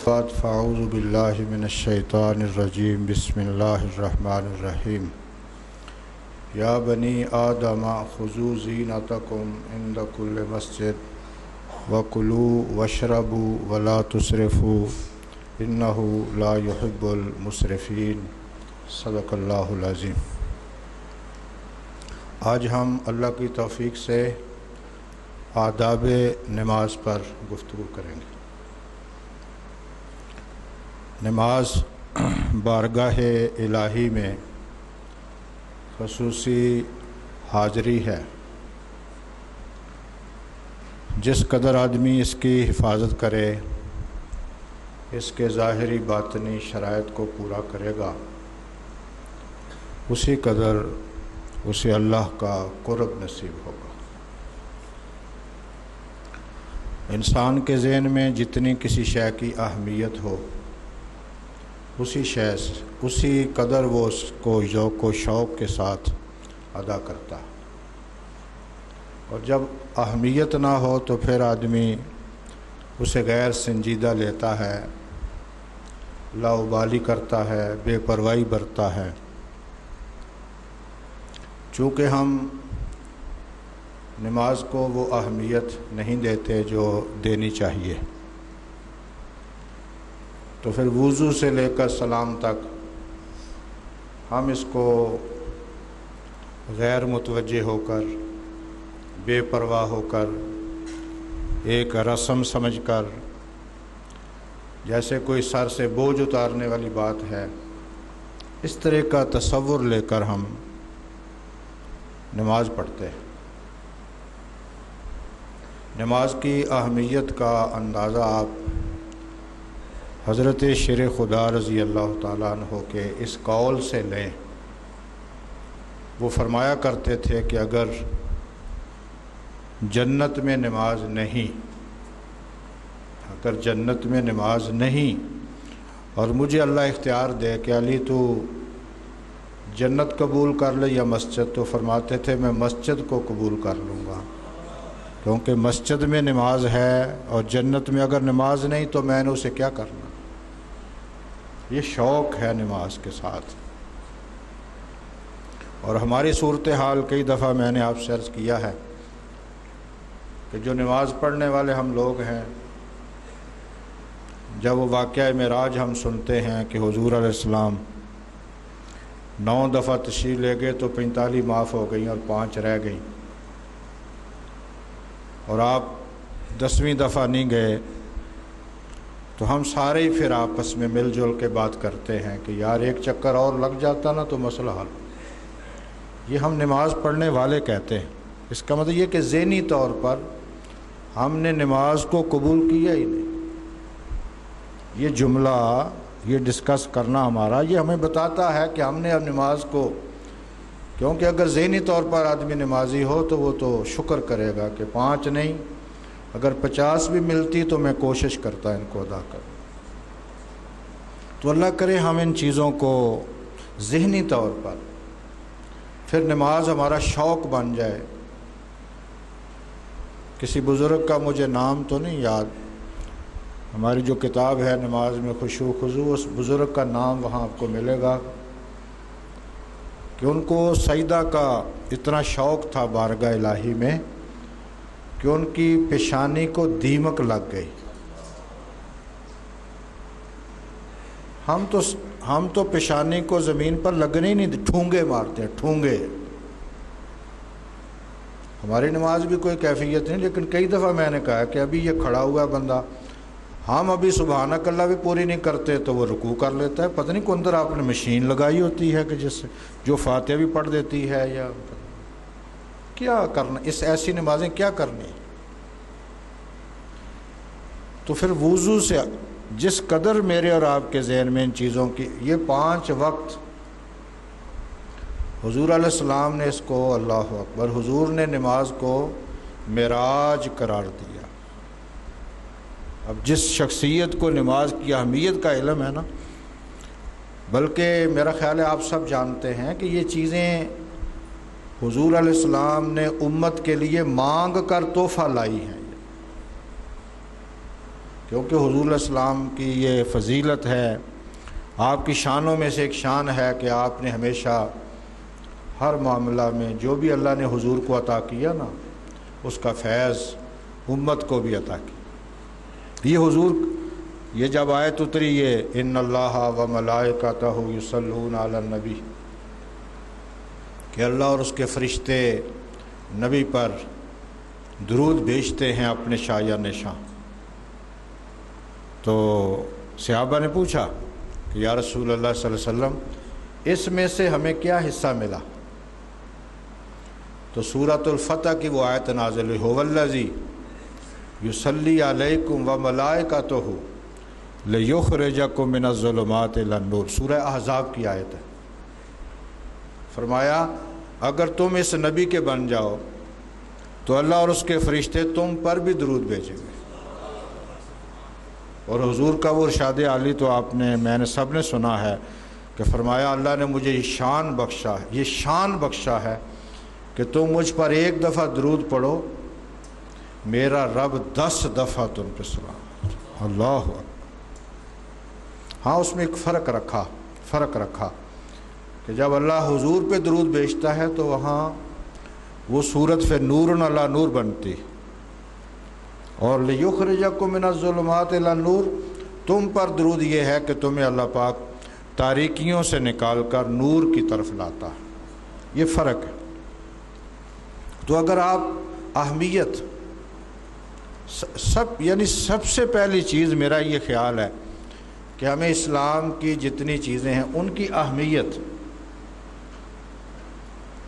فاعوذ باللہ من الشیطان الرجیم بسم اللہ الرحمن الرحیم یا بنی آدم خذوا زینتکم عند کل مسجد وکلوا واشربوا ولا تسرفوا انہ لا یحب المسرفین۔ صدق اللہ العظیم۔ آج ہم اللہ کی توفیق سے آداب نماز پر گفتگو کریں گے۔ نماز بارگاہ الہی میں خصوصی حاضری ہے۔ جس قدر آدمی اس کی حفاظت کرے، اس کے ظاہری باطنی شرائط کو پورا کرے گا، اسی قدر اسے اللہ کا قرب نصیب ہوگا۔ انسان کے ذہن میں جتنی کسی شے کی اہمیت ہو، اسی قدر وہ اس کو ذوق و شوق کے ساتھ ادا کرتا ہے، اور جب اہمیت نہ ہو تو پھر آدمی اسے غیر سنجیدہ لیتا ہے، لاابالی کرتا ہے، بے پرواہی برتتا ہے۔ چونکہ ہم نماز کو وہ اہمیت نہیں دیتے جو دینی چاہیے، تو پھر وضو سے لے کر سلام تک ہم اس کو غیر متوجہ ہو کر، بے پرواہ ہو کر، ایک رسم سمجھ کر، جیسے کوئی سر سے بوجھ اتارنے والی بات ہے، اس طرح کا تصور لے کر ہم نماز پڑھتے ہیں۔ نماز کی اہمیت کا اندازہ آپ حضرت شیر خدا رضی اللہ تعالیٰ عنہ کے اس قول سے لیں۔ وہ فرمایا کرتے تھے کہ اگر جنت میں نماز نہیں اور مجھے اللہ اختیار دے کہ علی تو جنت قبول کر لے یا مسجد، تو فرماتے تھے میں مسجد کو قبول کر لوں گا، کیونکہ مسجد میں نماز ہے، اور جنت میں اگر نماز نہیں تو میں نے اسے کیا کرنا۔ یہ شوق ہے نماز کے ساتھ۔ اور ہماری صورتحال کئی دفعہ میں نے آپ سے عرض کیا ہے کہ جو نماز پڑھنے والے ہم لوگ ہیں، جب وہ واقعہ معراج ہم سنتے ہیں کہ حضور علیہ السلام 9 دفعہ تشریف لے گئے تو 45 معاف ہو گئیں اور 5 رہ گئیں، اور آپ 10ویں دفعہ نہیں گئے، تو ہم سارے ہی پھر آپس میں مل جل کے بات کرتے ہیں کہ یار ایک چکر اور لگ جاتا نا تو مسئلہ حل۔ یہ ہم نماز پڑھنے والے کہتے ہیں۔ اس کا مطلب یہ کہ ذہنی طور پر ہم نے نماز کو قبول کیا ہی نہیں۔ یہ جملہ، یہ ڈسکس کرنا ہمارا، یہ ہمیں بتاتا ہے کہ ہم نے اب نماز کو، کیونکہ اگر ذہنی طور پر آدمی نمازی ہو تو وہ تو شکر کرے گا کہ 5 نہیں، اگر 50 بھی ملتی تو میں کوشش کرتا ان کو ادا کروں۔ تو اللہ کرے ہم ان چیزوں کو ذہنی طور پر، پھر نماز ہمارا شوق بن جائے۔ کسی بزرگ کا مجھے نام تو نہیں یاد، ہماری جو کتاب ہے نماز میں خشوع خضوع، اس بزرگ کا نام وہاں آپ کو ملے گا کہ ان کو سجدہ کا اتنا شوق تھا بارگاہ الہی میں کہ ان کی پیشانی کو دیمک لگ گئی۔ ہم تو پیشانی کو زمین پر لگنے ہی نہیں، ٹھونگے مارتے ہیں، ٹھونگے۔ ہماری نماز بھی کوئی کیفیت نہیں، لیکن کئی دفعہ میں نے کہا کہ ابھی یہ کھڑا ہوا بندہ، ہم ابھی سبحانک اللہ بھی پوری نہیں کرتے تو وہ رکوع کر لیتا ہے۔ پتہ نہیں کون اندر آپ نے مشین لگائی ہوتی ہے کہ جس سے جو فاتحہ بھی پڑھ دیتی ہے، یا کیا کرنا، اس ایسی نمازیں کیا کرنی۔ تو پھر وضو سے جس قدر میرے اور آپ کے ذہن میں ان چیزوں کی، یہ 5 وقت حضور علیہ السلام نے اس کو، اللہ اکبر، حضور نے نماز کو معراج قرار دیا۔ اب جس شخصیت کو نماز کی اہمیت کا علم ہے نا، بلکہ میرا خیال ہے آپ سب جانتے ہیں کہ یہ چیزیں حضور علیہ السلام نے امت کے لیے مانگ کر تحفہ لائی ہیں، کہ کیونکہ حضور علیہ السلام کی یہ فضیلت ہے، آپ کی شانوں میں سے ایک شان ہے کہ آپ نے ہمیشہ ہر معاملہ میں جو بھی اللہ نے حضور کو عطا کیا نا، اس کا فیض امت کو بھی عطا کیا۔ یہ حضور، یہ جب آیت اتری یہ ان اللہ و ملائکتہ یصلون علی النبی، کہ اللہ اور اس کے فرشتے نبی پر درود بھیجتے ہیں اپنے شایع نشاں، تو صحابہ نے پوچھا کہ یا رسول اللہ صلی اللہ علیہ وسلم اس میں سے ہمیں کیا حصہ ملا؟ تو سورۃ الفتح کی وہ آیت نازل ہوئی، هو الذی یصلی علیکم و ملائکتہ لیخرجکم من الظلمات الی النور، سورہ احزاب کی آیت ہے۔ فرمایا اگر تم اس نبی کے بن جاؤ تو اللہ اور اس کے فرشتے تم پر بھی درود بھیجیں گے۔ اور حضور کا وہ ارشاد عالی تو آپ نے، میں نے سب نے سنا ہے کہ فرمایا اللہ نے مجھے یہ شان بخشا ہے، یہ شان بخشا ہے کہ تم مجھ پر ایک دفعہ درود پڑھو، میرا رب 10 دفعہ تم پہ سلام۔ اللہ اکبر۔ ہاں اس میں ایک فرق رکھا کہ جب اللہ حضور پہ درود بھیجتا ہے تو وہاں وہ صورت پھر نور علی نور بنتی، اور لیخرجکم من الظلمات الی النور، تم پر درود یہ ہے کہ تمہیں اللہ پاک تاریکیوں سے نکال کر نور کی طرف لاتا ہے، یہ فرق ہے۔ تو اگر آپ اہمیت سب سے پہلی چیز میرا یہ خیال ہے کہ ہمیں اسلام کی جتنی چیزیں ہیں ان کی اہمیت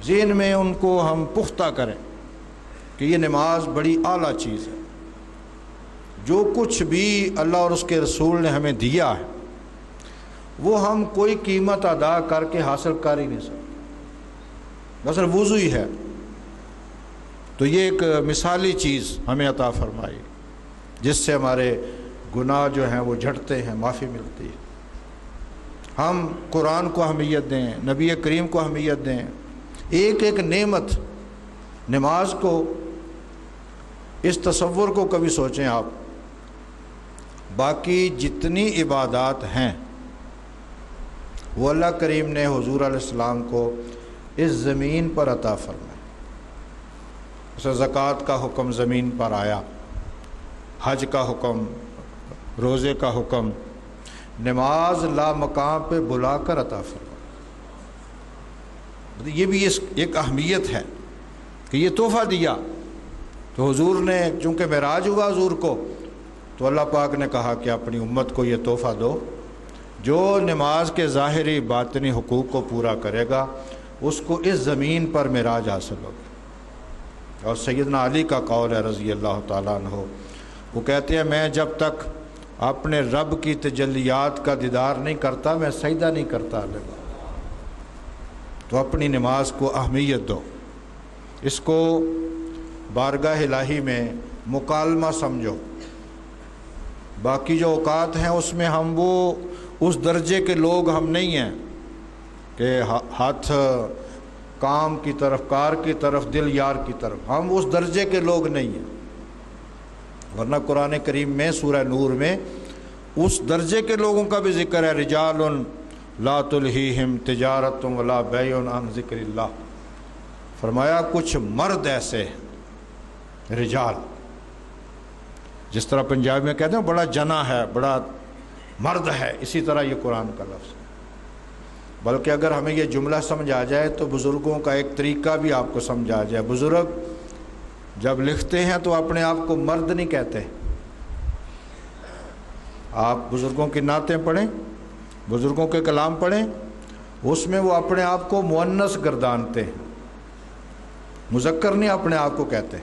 ذہن میں ان کو ہم پختہ کریں کہ یہ نماز بڑی اعلیٰ چیز ہے، جو کچھ بھی اللہ اور اس کے رسول نے ہمیں دیا ہے وہ ہم کوئی قیمت ادا کر کے حاصل کر ہی نہیں سکتے۔ مثلا وضو ہی ہے تو یہ ایک مثالی چیز ہمیں عطا فرمائی جس سے ہمارے گناہ جو ہیں وہ جھڑتے ہیں، معافی ملتی ہے۔ ہم قرآن کو اہمیت دیں، نبی کریم کو اہمیت دیں، ایک ایک نعمت نماز کو، اس تصور کو کبھی سوچیں آپ، باقی جتنی عبادات ہیں وہ اللہ کریم نے حضور علیہ السلام کو اس زمین پر عطا فرمائے۔ جیسے زکوٰۃ کا حکم زمین پر آیا، حج کا حکم، روزے کا حکم، نماز لا مقام پہ بلا کر عطا فرمائے۔ یہ بھی ایک اہمیت ہے کہ یہ تحفہ دیا۔ تو حضور نے چونکہ معراج ہوا حضور کو، تو اللہ پاک نے کہا کہ اپنی امت کو یہ تحفہ دو، جو نماز کے ظاہری باطنی حقوق کو پورا کرے گا اس کو اس زمین پر معراج حاصل ہوگا۔ اور سیدنا علی کا قول ہے رضی اللہ تعالیٰ عنہ، وہ کہتے ہیں میں جب تک اپنے رب کی تجلیات کا دیدار نہیں کرتا میں سجدہ نہیں کرتا۔ تو اپنی نماز کو اہمیت دو، اس کو بارگاہ الہی میں مکالمہ سمجھو۔ باقی جو اوقات ہیں اس میں ہم وہ اس درجے کے لوگ ہم نہیں ہیں کہ ہاتھ کام کی طرف، کار کی طرف، دل یار کی طرف، ہم اس درجے کے لوگ نہیں ہیں۔ ورنہ قرآن کریم میں سورہ نور میں اس درجے کے لوگوں کا بھی ذکر ہے، رجال لا تلہیہم تجارت ولا بیع عن ذکر اللہ۔ فرمایا کچھ مرد ایسے رجال، جس طرح پنجابی میں کہتے ہیں بڑا جنا ہے، بڑا مرد ہے، اسی طرح یہ قرآن کا لفظ ہے۔ بلکہ اگر ہمیں یہ جملہ سمجھ آ جائے تو بزرگوں کا ایک طریقہ بھی آپ کو سمجھ آ جائے۔ بزرگ جب لکھتے ہیں تو اپنے آپ کو مرد نہیں کہتے۔ آپ بزرگوں کی نعتیں پڑھیں، بزرگوں کے کلام پڑھیں، اس میں وہ اپنے آپ کو مؤنث گردانتے ہیں، مذکر نہیں اپنے آپ کو کہتے۔